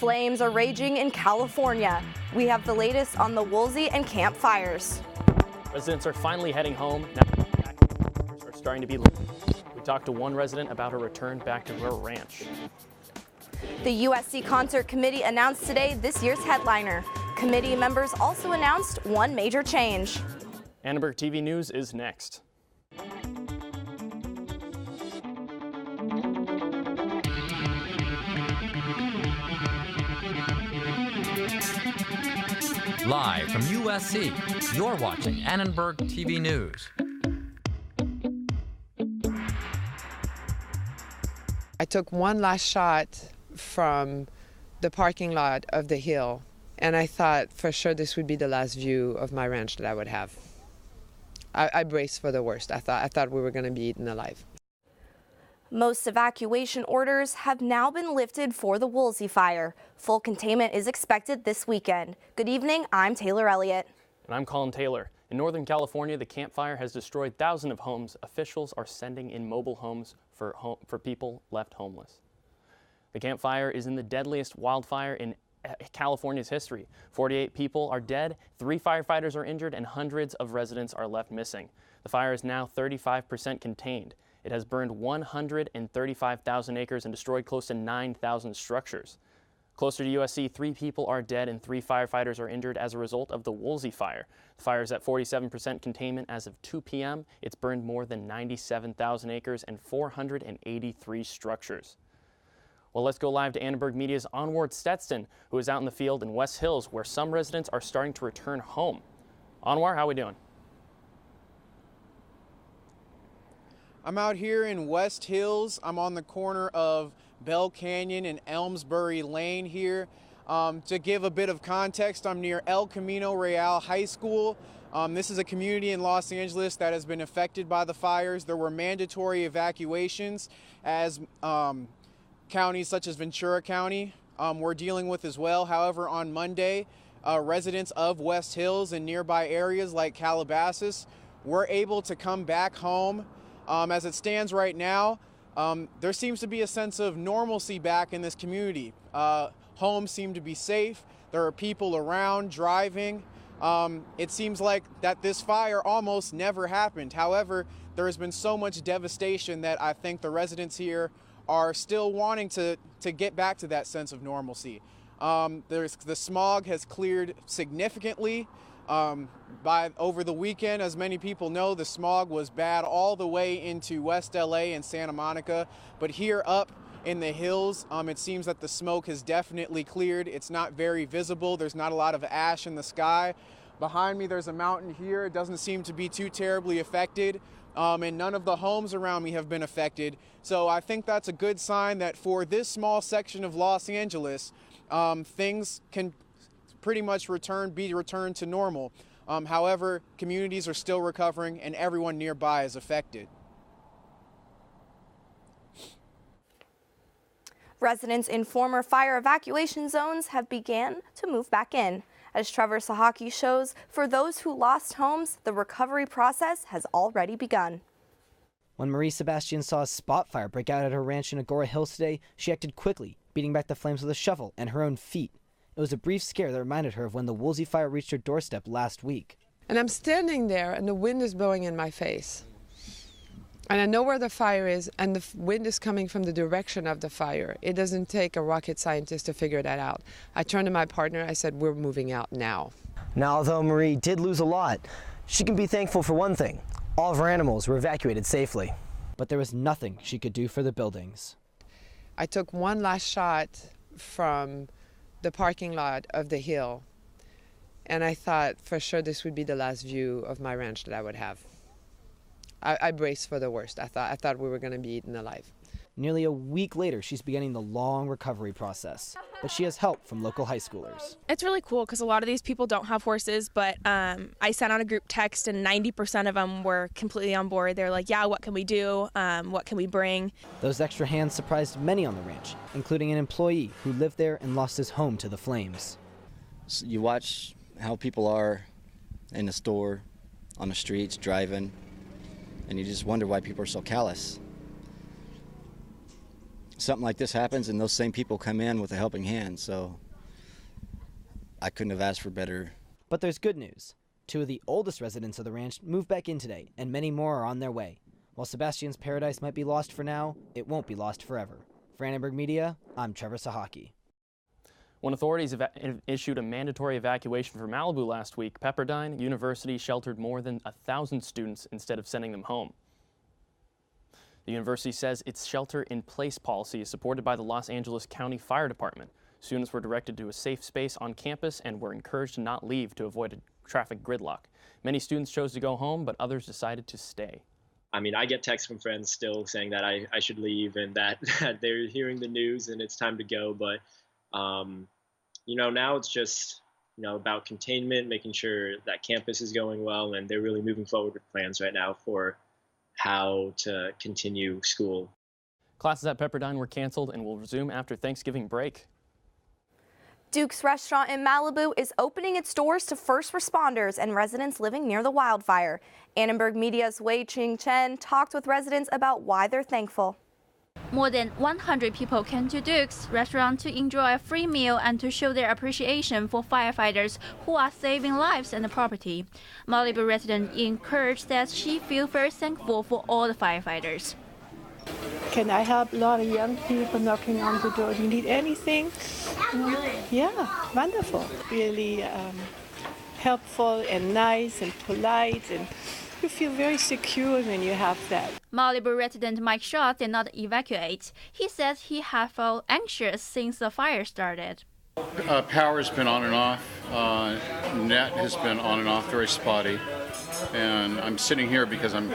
Flames are raging in California. We have the latest on the Woolsey and Camp fires. Residents are finally heading home. Now are starting to be lit. We talked to one resident about her return back to her ranch. The USC Concert Committee announced today this year's headliner. Committee members also announced one major change. Annenberg TV News is next. Live from USC, you're watching Annenberg TV News. I took one last shot from the parking lot of the hill, and I thought for sure this would be the last view of my ranch that I would have. I braced for the worst. I thought we were going to be eaten alive. Most evacuation orders have now been lifted for the Woolsey fire. Full containment is expected this weekend. Good evening, I'm Taylor Elliott. And I'm Colin Taylor. In Northern California, the Camp Fire has destroyed thousands of homes. Officials are sending in mobile homes for people left homeless. The Camp Fire is in the deadliest wildfire in California's history. 48 people are dead, 3 firefighters are injured, and hundreds of residents are left missing. The fire is now 35% contained. It has burned 135,000 acres and destroyed close to 9,000 structures. Closer to USC, 3 people are dead and 3 firefighters are injured as a result of the Woolsey fire. The fire is at 47% containment as of 2 p.m. It's burned more than 97,000 acres and 483 structures. Well, let's go live to Annenberg Media's Anwar Stetson, who is out in the field in West Hills, where some residents are starting to return home. Anwar, how are we doing? I'm out here in West Hills. I'm on the corner of Bell Canyon and Elmsbury Lane here. To give a bit of context, I'm near El Camino Real High School. This is a community in Los Angeles that has been affected by the fires. There were mandatory evacuations as counties such as Ventura County were dealing with as well. However, on Monday, residents of West Hills and nearby areas like Calabasas were able to come back home. As it stands right now, there seems to be a sense of normalcy back in this community. Homes seem to be safe. There are people around driving. It seems like that this fire almost never happened. However, there has been so much devastation that I think the residents here are still wanting to get back to that sense of normalcy. The smog has cleared significantly. Over the weekend, as many people know, the smog was bad all the way into West LA and Santa Monica, but here up in the hills, it seems that the smoke has definitely cleared. It's not very visible. There's not a lot of ash in the sky. Behind me, there's a mountain here. It doesn't seem to be too terribly affected, and none of the homes around me have been affected. So I think that's a good sign that for this small section of Los Angeles, things can pretty much be returned to normal. However, communities are still recovering and everyone nearby is affected. Residents in former fire evacuation zones have began to move back in. As Trevor Sochocki shows, for those who lost homes, the recovery process has already begun. When Marie Sebastian saw a spot fire break out at her ranch in Agoura Hills today, she acted quickly, beating back the flames with a shovel and her own feet. It was a brief scare that reminded her of when the Woolsey fire reached her doorstep last week. And I'm standing there and the wind is blowing in my face. And I know where the fire is and the wind is coming from the direction of the fire. It doesn't take a rocket scientist to figure that out. I turned to my partner, I said, we're moving out now. Now, although Marie did lose a lot, she can be thankful for one thing. All of her animals were evacuated safely. But there was nothing she could do for the buildings. I took one last shot from the parking lot of the hill, and I thought for sure this would be the last view of my ranch that I would have. I braced for the worst. I thought we were going to be eaten alive. Nearly a week later, she's beginning the long recovery process, but she has help from local high schoolers. It's really cool because a lot of these people don't have horses, but I sent out a group text and 90% of them were completely on board. They're like, yeah, what can we do? What can we bring? Those extra hands surprised many on the ranch, including an employee who lived there and lost his home to the flames. So you watch how people are in the store, on the streets, driving, and you just wonder why people are so callous. something like this happens and those same people come in with a helping hand. So I couldn't have asked for better. But there's good news. 2 of the oldest residents of the ranch moved back in today, and many more are on their way. While Sebastian's paradise might be lost for now, it won't be lost forever. For Annenberg Media, I'm Trevor Sochocki. When authorities issued a mandatory evacuation for Malibu last week, Pepperdine University sheltered more than 1,000 students instead of sending them home. The university says its shelter-in-place policy is supported by the Los Angeles County Fire Department. Students were directed to a safe space on campus and were encouraged to not leave to avoid a traffic gridlock. Many students chose to go home, but others decided to stay. I mean, I get texts from friends still saying that I should leave and that they're hearing the news and it's time to go. But, you know, now it's just, you know, about containment, making sure that campus is going well, and they're really moving forward with plans right now for how to continue school. Classes at Pepperdine were canceled and will resume after Thanksgiving break. Duke's restaurant in Malibu is opening its doors to first responders and residents living near the wildfire. Annenberg Media's Weiqin Chen talked with residents about why they're thankful. More than 100 people came to Duke's restaurant to enjoy a free meal and to show their appreciation for firefighters who are saving lives and property. Malibu resident encouraged that she feels very thankful for all the firefighters. Can I help a lot of young people knocking on the door? Do you need anything? Yeah, wonderful. Really helpful and nice and polite, and you feel very secure when you have that. Malibu resident Mike Shaw did not evacuate. He says he had felt anxious since the fire started. Power's been on and off. Net has been on and off, very spotty. And I'm sitting here because I'm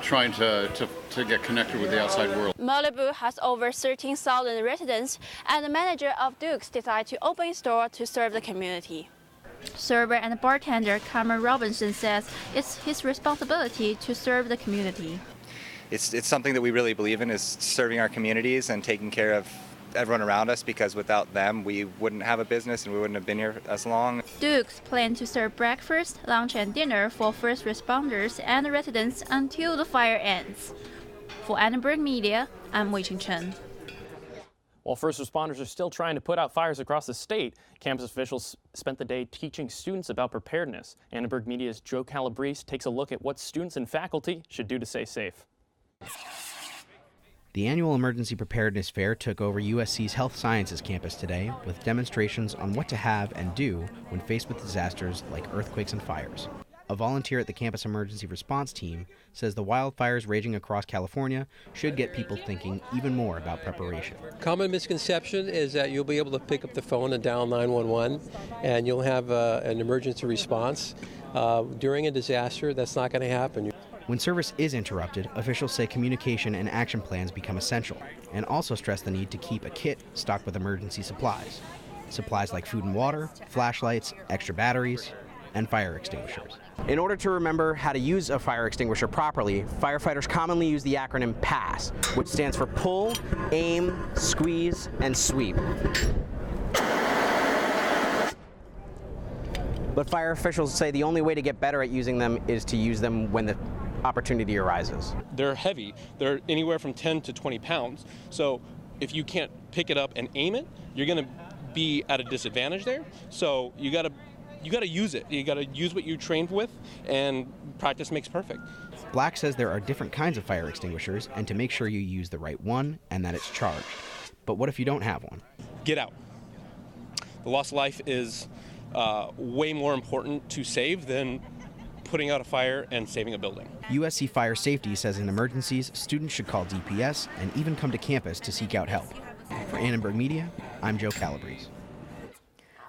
trying to get connected with the outside world. Malibu has over 13,000 residents, and the manager of Duke's decided to open its door to serve the community. Server and bartender Cameron Robinson says it's his responsibility to serve the community. It's something that we really believe in, is serving our communities and taking care of everyone around us, because without them we wouldn't have a business and we wouldn't have been here as long. Duke's plan to serve breakfast, lunch and dinner for first responders and residents until the fire ends. For Annenberg Media, I'm Weiqin Chen. While first responders are still trying to put out fires across the state, campus officials spent the day teaching students about preparedness. Annenberg Media's Joe Calabrese takes a look at what students and faculty should do to stay safe. The annual Emergency Preparedness Fair took over USC's Health Sciences campus today with demonstrations on what to have and do when faced with disasters like earthquakes and fires. A volunteer at the campus emergency response team says the wildfires raging across California should get people thinking even more about preparation. Common misconception is that you'll be able to pick up the phone and dial 911 and you'll have an emergency response. During a disaster, that's not going to happen. When service is interrupted, officials say communication and action plans become essential, and also stress the need to keep a kit stocked with emergency supplies. Supplies like food and water, flashlights, extra batteries, and fire extinguishers. In order to remember how to use a fire extinguisher properly, firefighters commonly use the acronym PASS, which stands for pull, aim, squeeze, and sweep. But fire officials say the only way to get better at using them is to use them when the opportunity arises. They're heavy. They're anywhere from 10 to 20 pounds. So if you can't pick it up and aim it, you're going to be at a disadvantage there. So you got to use it. You got to use what you trained with, and practice makes perfect. Black says there are different kinds of fire extinguishers, and to make sure you use the right one and that it's charged. But what if you don't have one? Get out. The lost life is way more important to save than putting out a fire and saving a building. USC Fire Safety says in emergencies, students should call DPS and even come to campus to seek out help. For Annenberg Media, I'm Joe Calabrese.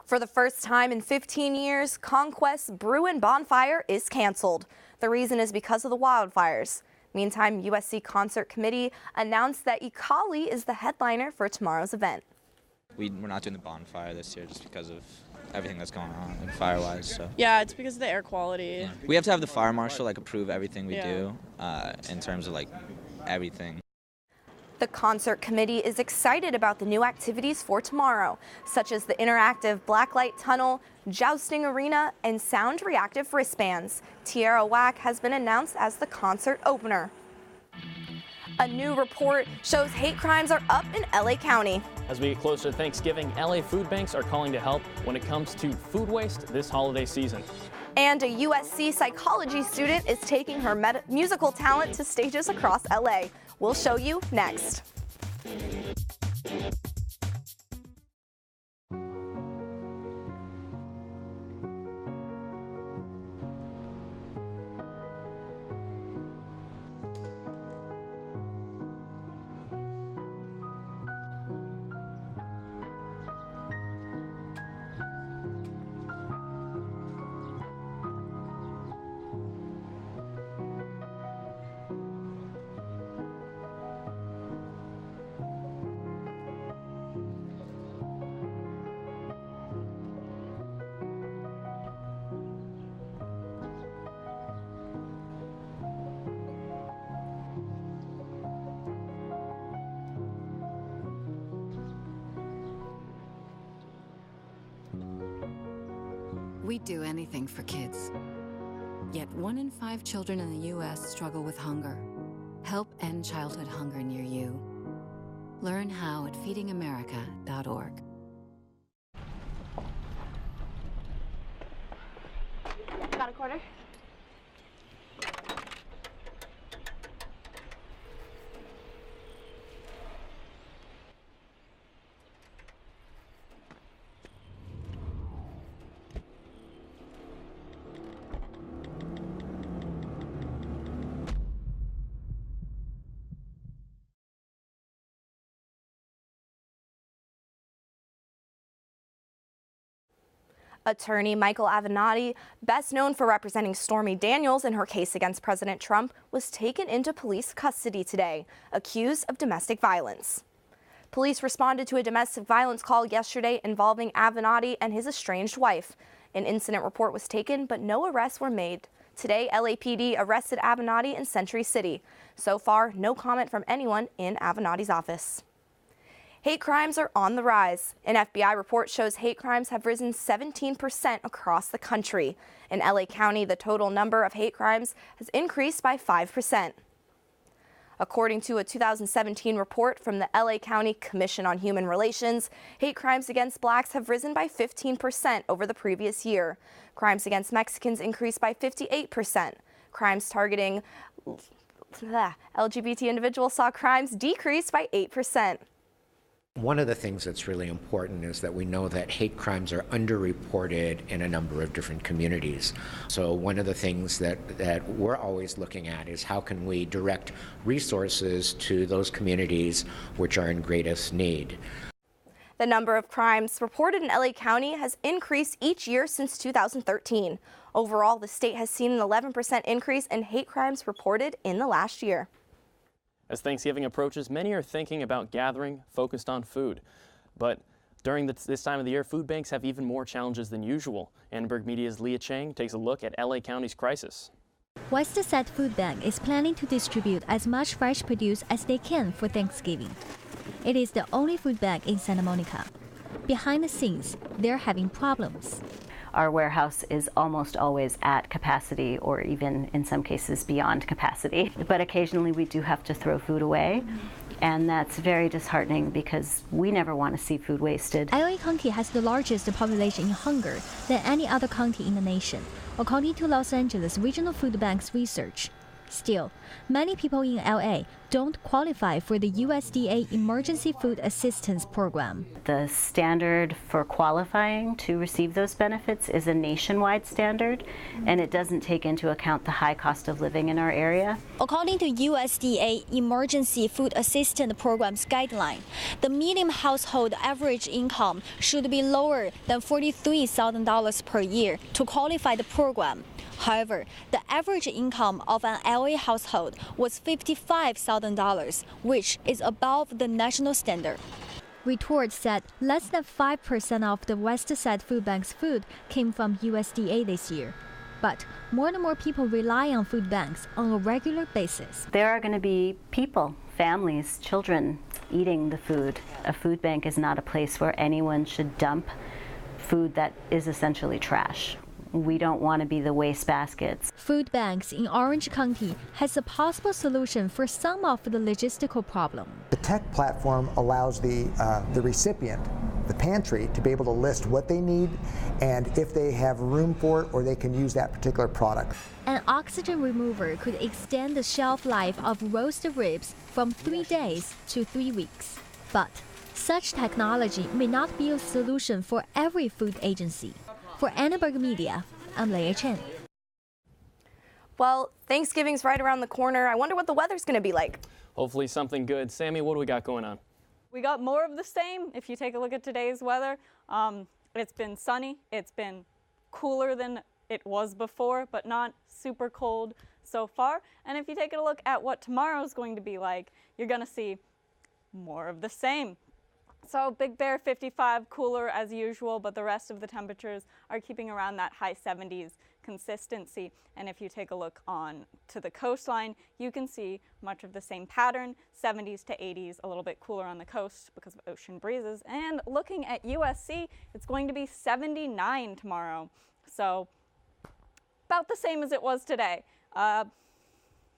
For the first time in 15 years, Conquest's Bruin Bonfire is canceled. The reason is because of the wildfires. Meantime, USC Concert Committee announced that Ottilie is the headliner for tomorrow's event. We're not doing the bonfire this year just because of everything that's going on and fire-wise. So yeah, it's because of the air quality. Yeah. We have to have the fire marshal approve everything we do in terms of everything. The concert committee is excited about the new activities for tomorrow, such as the interactive blacklight tunnel, jousting arena, and sound reactive wristbands. Tierra Whack has been announced as the concert opener. A new report shows hate crimes are up in LA County. As we get closer to Thanksgiving, LA food banks are calling to help when it comes to food waste this holiday season. And a USC psychology student is taking her musical talent to stages across LA. We'll show you next. We'd do anything for kids. Yet 1 in 5 children in the U.S. struggle with hunger. Help end childhood hunger near you. Learn how at feedingamerica.org. Got a quarter? Attorney Michael Avenatti, best known for representing Stormy Daniels in her case against President Trump, was taken into police custody today, accused of domestic violence. Police responded to a domestic violence call yesterday involving Avenatti and his estranged wife. An incident report was taken, but no arrests were made. Today, LAPD arrested Avenatti in Century City. So far, no comment from anyone in Avenatti's office. Hate crimes are on the rise. An FBI report shows hate crimes have risen 17% across the country. In LA County, the total number of hate crimes has increased by 5%. According to a 2017 report from the LA County Commission on Human Relations, hate crimes against blacks have risen by 15% over the previous year. Crimes against Mexicans increased by 58%. Crimes targeting LGBT individuals saw crimes decrease by 8%. One of the things that's really important is that we know that hate crimes are underreported in a number of different communities. So one of the things that we're always looking at is how can we direct resources to those communities which are in greatest need. The number of crimes reported in LA County has increased each year since 2013. Overall, the state has seen an 11% increase in hate crimes reported in the last year. As Thanksgiving approaches, many are thinking about gathering focused on food. But during this time of the year, food banks have even more challenges than usual. Annenberg Media's Leah Chang takes a look at LA County's crisis. Westside Food Bank is planning to distribute as much fresh produce as they can for Thanksgiving. It is the only food bank in Santa Monica. Behind the scenes, they're having problems. Our warehouse is almost always at capacity, or even in some cases beyond capacity. But occasionally we do have to throw food away, and that's very disheartening because we never want to see food wasted. LA County has the largest population in hunger than any other county in the nation, according to Los Angeles Regional Food Bank's research. Still, many people in LA don't qualify for the USDA Emergency Food Assistance Program. The standard for qualifying to receive those benefits is a nationwide standard, and it doesn't take into account the high cost of living in our area. According to USDA Emergency Food Assistance Program's guideline, the median household average income should be lower than $43,000 per year to qualify the program. However, the average income of an LA household was $55,000, which is above the national standard. Reports said less than 5% of the Westside Food Bank's food came from USDA this year. But more and more people rely on food banks on a regular basis. There are going to be people, families, children eating the food. A food bank is not a place where anyone should dump food that is essentially trash. We don't want to be the wastebaskets. Food banks in Orange County has a possible solution for some of the logistical problem. The tech platform allows the recipient, the pantry, to be able to list what they need and if they have room for it or they can use that particular product. An oxygen remover could extend the shelf life of roasted ribs from 3 days to 3 weeks. But such technology may not be a solution for every food agency. For Annenberg Media, I'm Weiqin Chen. Well, Thanksgiving's right around the corner. I wonder what the weather's going to be like. Hopefully something good. Sammie, what do we got going on? We got more of the same. If you take a look at today's weather, it's been sunny. It's been cooler than it was before, but not super cold so far. And if you take a look at what tomorrow's going to be like, you're going to see more of the same. So Big Bear 55, cooler as usual, but the rest of the temperatures are keeping around that high 70s consistency. And if you take a look on to the coastline, you can see much of the same pattern, 70s to 80s, a little bit cooler on the coast because of ocean breezes. And looking at USC, it's going to be 79 tomorrow. So about the same as it was today.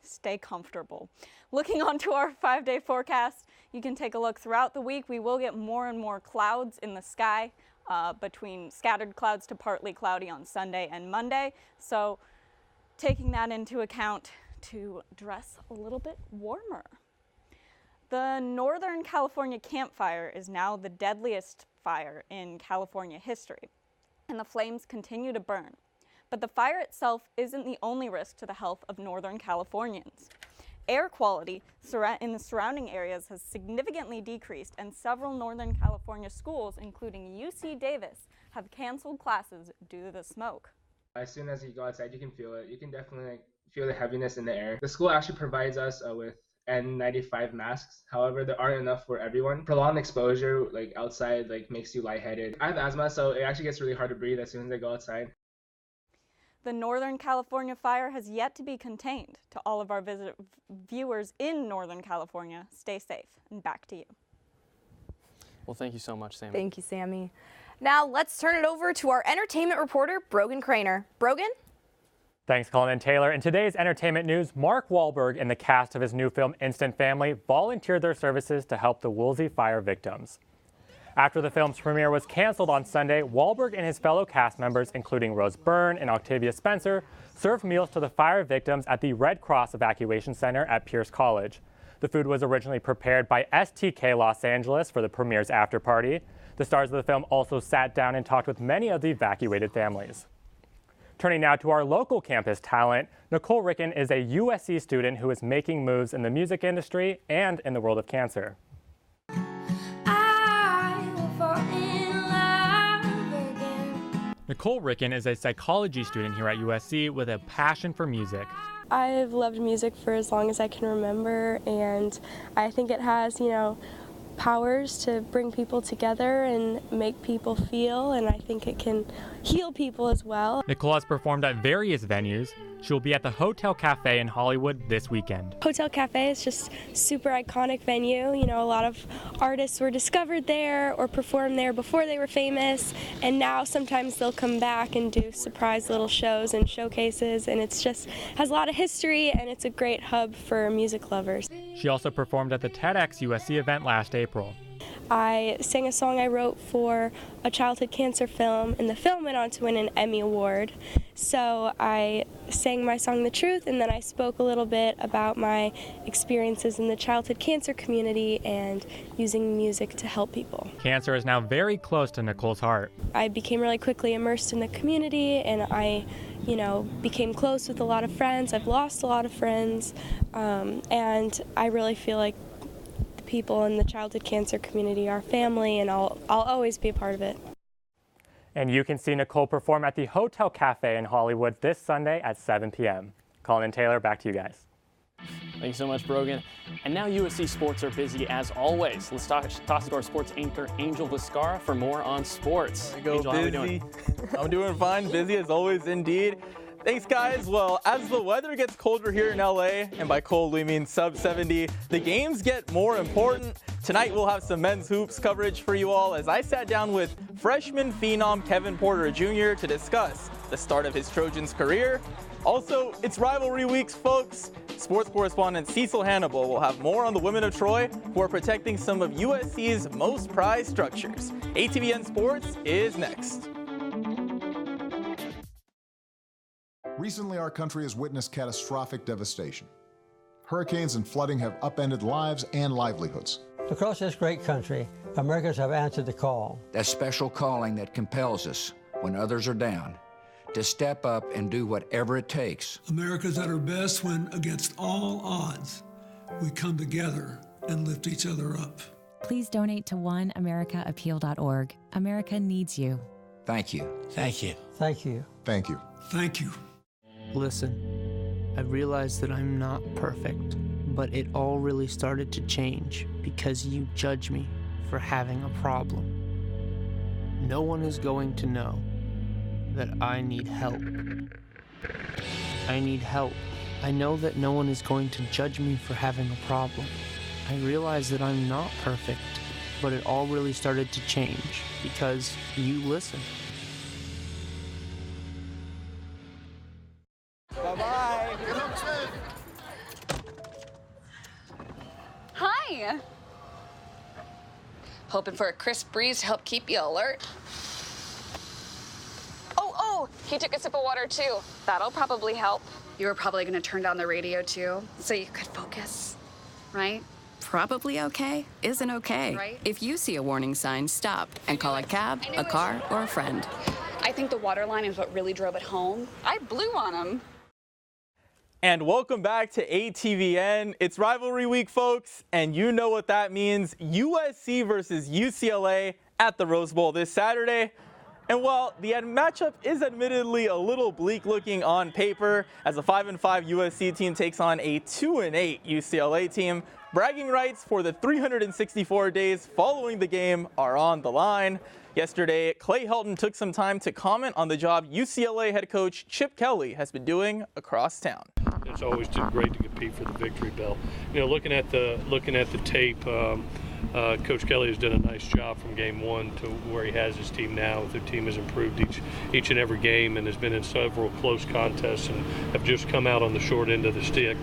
Stay comfortable. Looking onto our 5-day forecast, you can take a look throughout the week. We will get more and more clouds in the sky, between scattered clouds to partly cloudy on Sunday and Monday. So taking that into account to dress a little bit warmer. The Northern California Camp Fire is now the deadliest fire in California history, and the flames continue to burn. But the fire itself isn't the only risk to the health of Northern Californians. Air quality in the surrounding areas has significantly decreased, and several Northern California schools, including UC Davis, have canceled classes due to the smoke. As soon as you go outside, you can feel it. You can definitely feel the heaviness in the air. The school actually provides us with N95 masks. However, there aren't enough for everyone. Prolonged exposure, outside, makes you lightheaded. I have asthma, so it actually gets really hard to breathe as soon as I go outside. The Northern California fire has yet to be contained. To all of our viewers in Northern California, stay safe, and back to you. Well, thank you so much, Sammie. Thank you, Sammie. Now let's turn it over to our entertainment reporter, Brogan Kroener. Brogan? Thanks, Colin Taylor. In today's entertainment news, Mark Wahlberg and the cast of his new film Instant Family volunteered their services to help the Woolsey fire victims. After the film's premiere was canceled on Sunday, Wahlberg and his fellow cast members, including Rose Byrne and Octavia Spencer, served meals to the fire victims at the Red Cross Evacuation Center at Pierce College. The food was originally prepared by STK Los Angeles for the premiere's after party. The stars of the film also sat down and talked with many of the evacuated families. Turning now to our local campus talent, Nicole Tricking is a USC student who is making moves in the music industry and in the world of cancer. Nicole Tricking is a psychology student here at USC with a passion for music. I've loved music for as long as I can remember, and I think it has, powers to bring people together and make people feel, and I think it can heal people as well. Nicole has performed at various venues. She will be at the Hotel Cafe in Hollywood this weekend. Hotel Cafe is just a super iconic venue. A lot of artists were discovered there or performed there before they were famous, and now sometimes they'll come back and do surprise little shows and showcases, and it's just has a lot of history, and it's a great hub for music lovers. She also performed at the TEDx USC event last April. I sang a song I wrote for a childhood cancer film, and the film went on to win an Emmy Award. So I sang my song The Truth, and then I spoke a little bit about my experiences in the childhood cancer community and using music to help people. Cancer is now very close to Nicole's heart. I became really quickly immersed in the community, and I became close with a lot of friends. I've lost a lot of friends, and I really feel like people in the childhood cancer community are family, and I'll always be a part of it. And you can see Nicole perform at the Hotel Cafe in Hollywood this Sunday at 7 p.m. Colin Taylor, back to you guys. Thank you so much, Brogan. And now USC sports are busy as always. Let's toss it to our sports anchor, Angel Viscarra, for more on sports. There you go, Angel, busy. how are we doing? I'm doing fine, busy as always indeed. Thanks, guys. Well, as the weather gets colder here in LA, and by cold we mean sub 70, the games get more important. Tonight we'll have some men's hoops coverage for you all as I sat down with freshman phenom Kevin Porter Jr. to discuss the start of his Trojans career. Also, it's rivalry weeks, folks. Sports correspondent Cecil Hannibal will have more on the women of Troy who are protecting some of USC's most prized structures. ATVN Sports is next. Recently, our country has witnessed catastrophic devastation. Hurricanes and flooding have upended lives and livelihoods. Across this great country, Americans have answered the call. That special calling that compels us, when others are down, to step up and do whatever it takes. America's at her best when, against all odds, we come together and lift each other up. Please donate to oneamericaappeal.org. America needs you. Thank you. Thank you. Thank you. Thank you. Thank you. Listen, I realize that I'm not perfect, but it all really started to change because you judge me for having a problem. No one is going to know that I need help. I need help. I know that no one is going to judge me for having a problem. I realize that I'm not perfect, but it all really started to change because you listened. Bye-bye. Hi. Hoping for a crisp breeze to help keep you alert. Oh, he took a sip of water too. That'll probably help. You were probably gonna turn down the radio too, so you could focus, right? Probably okay isn't okay. Right? If you see a warning sign, stop and call a cab, a car, or a friend. I think the water line is what really drove it home. I blew on him. And welcome back to ATVN. It's rivalry week, folks, and you know what that means. USC versus UCLA at the Rose Bowl this Saturday. And while the matchup is admittedly a little bleak looking on paper, as a 5-5 USC team takes on a 2-8 UCLA team, bragging rights for the 364 days following the game are on the line. Yesterday, Clay Helton took some time to comment on the job UCLA head coach Chip Kelly has been doing across town. It's always too great to compete for the victory bell. You know, looking at the tape, Coach Kelly has done a nice job from game one to where he has his team now. The team has improved each and every game and has been in several close contests and have just come out on the short end of the stick.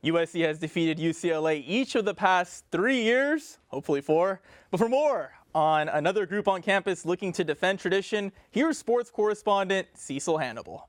USC has defeated UCLA each of the past 3 years, hopefully 4. But for more on another group on campus looking to defend tradition, here's sports correspondent Cecil Hannibal.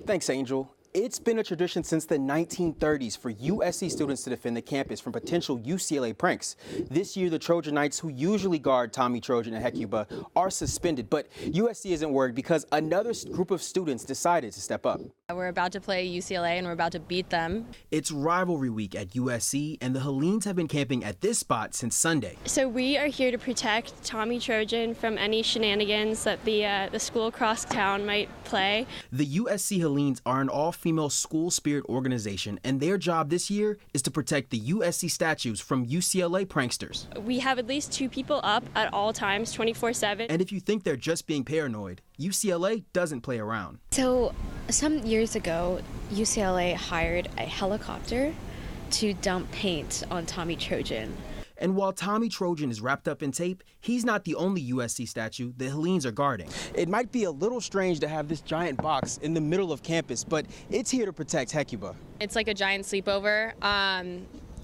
Thanks, Angel. It's been a tradition since the 1930s for USC students to defend the campus from potential UCLA pranks. This year, the Trojan Knights, who usually guard Tommy Trojan and Hecuba, are suspended, but USC isn't worried because another group of students decided to step up. We're about to play UCLA and we're about to beat them. It's rivalry week at USC, and the Hellenes have been camping at this spot since Sunday. So we are here to protect Tommy Trojan from any shenanigans that the school across town might play. The USC Hellenes are an all-female school spirit organization, and their job this year is to protect the USC statues from UCLA pranksters. We have at least 2 people up at all times, 24/7. And if you think they're just being paranoid, UCLA doesn't play around. So some years ago, UCLA hired a helicopter to dump paint on Tommy Trojan. And while Tommy Trojan is wrapped up in tape, he's not the only USC statue the Hellenes are guarding. It might be a little strange to have this giant box in the middle of campus, but it's here to protect Hecuba. It's like a giant sleepover.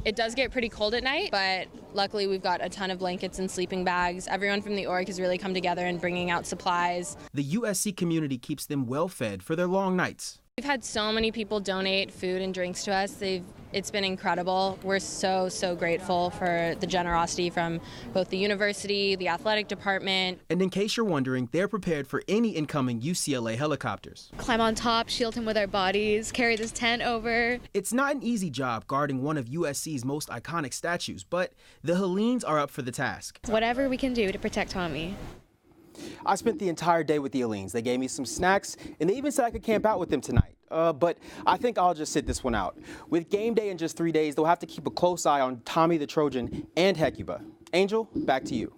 It does get pretty cold at night, but luckily we've got a ton of blankets and sleeping bags. Everyone from the org has really come together in bringing out supplies. The USC community keeps them well fed for their long nights. We've had so many people donate food and drinks to us. It's been incredible. We're so grateful for the generosity from both the university, the athletic department. And in case you're wondering, they're prepared for any incoming UCLA helicopters. Climb on top, shield him with our bodies, carry this tent over. It's not an easy job guarding one of USC's most iconic statues, but the Hellenes are up for the task. Whatever we can do to protect Tommy. I spent the entire day with the Hellenes. They gave me some snacks, and they even said I could camp out with them tonight. But I think I'll just sit this one out. With game day in just 3 days, they'll have to keep a close eye on Tommy the Trojan and Hecuba. Angel, back to you.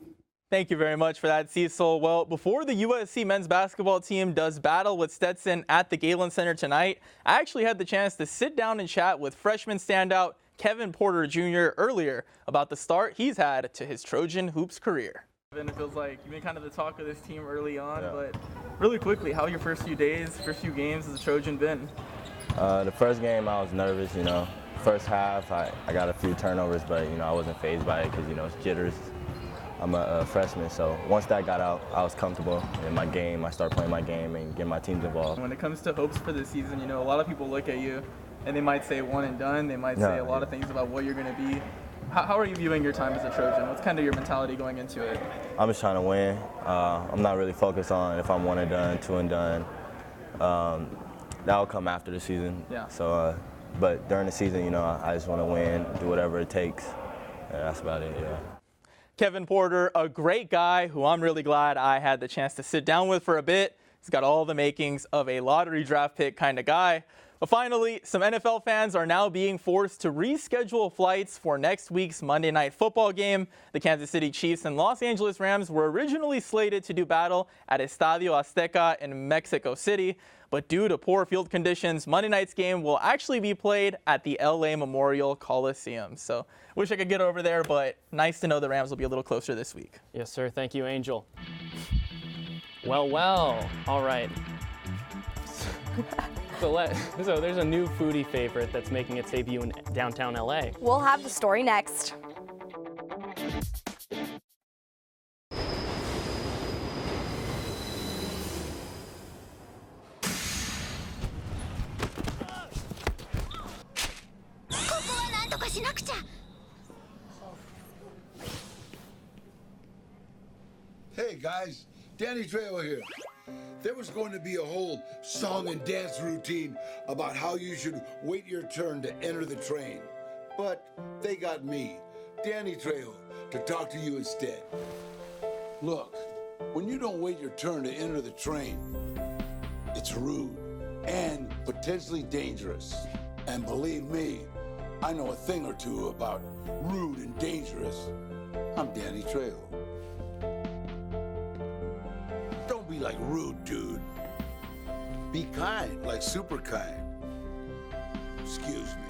Thank you very much for that, Cecil. Well, before the USC men's basketball team does battle with Stetson at the Galen Center tonight, I actually had the chance to sit down and chat with freshman standout Kevin Porter Jr. earlier about the start he's had to his Trojan Hoops career. It feels like you've been kind of the talk of this team early on, but really quickly, how your first few days, first few games as a Trojan been? The first game I was nervous, First half I got a few turnovers, but I wasn't fazed by it because it's jitters. I'm a freshman, so once that got out, I was comfortable in my game. I started playing my game and getting my teams involved. When it comes to hopes for this season, a lot of people look at you and they might say one and done. They might say a lot of things about what you're going to be. How are you viewing your time as a Trojan? What's kind of your mentality going into it? I'm just trying to win. I'm not really focused on if I'm one and done, two and done. That'll come after the season. Yeah. So, but during the season, I just want to win, do whatever it takes. And that's about it, yeah. Kevin Porter, a great guy who I'm really glad I had the chance to sit down with for a bit. He's got all the makings of a lottery draft pick kind of guy. But finally, some NFL fans are now being forced to reschedule flights for next week's Monday Night Football game. The Kansas City Chiefs and Los Angeles Rams were originally slated to do battle at Estadio Azteca in Mexico City. But due to poor field conditions, Monday night's game will actually be played at the LA Memorial Coliseum. So wish I could get over there, but nice to know the Rams will be a little closer this week. Yes, sir. Thank you, Angel. Well. All right. So there's a new foodie favorite that's making its debut in downtown LA. We'll have the story next. Hey guys, Danny Trejo here. There was going to be a whole song and dance routine about how you should wait your turn to enter the train. But they got me, Danny Trejo, to talk to you instead. Look, when you don't wait your turn to enter the train, it's rude and potentially dangerous. And believe me, I know a thing or two about rude and dangerous. I'm Danny Trejo. Don't be like rude, dude. Be kind, like super kind. Excuse me.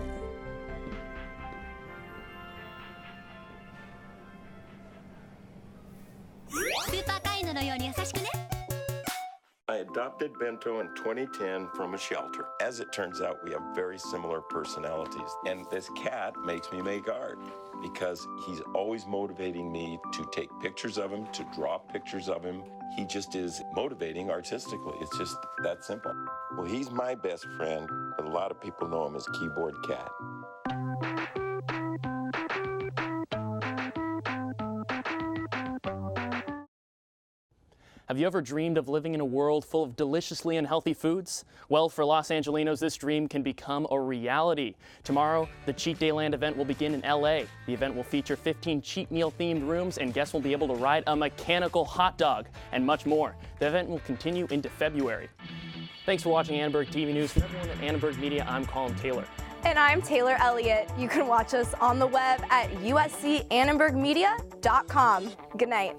I adopted Bento in 2010 from a shelter. As it turns out, we have very similar personalities. And this cat makes me make art because he's always motivating me to take pictures of him, to draw pictures of him. He just is motivating artistically. It's just that simple. Well, he's my best friend, but a lot of people know him as Keyboard Cat. Have you ever dreamed of living in a world full of deliciously unhealthy foods? Well, for Los Angelinos, this dream can become a reality. Tomorrow, the Cheat Day Land event will begin in LA. The event will feature 15 cheat meal themed rooms, and guests will be able to ride a mechanical hot dog and much more. The event will continue into February. Thanks for watching Annenberg TV News. For everyone at Annenberg Media, I'm Colin Taylor. And I'm Taylor Elliott. You can watch us on the web at uscannenbergmedia.com. Good night.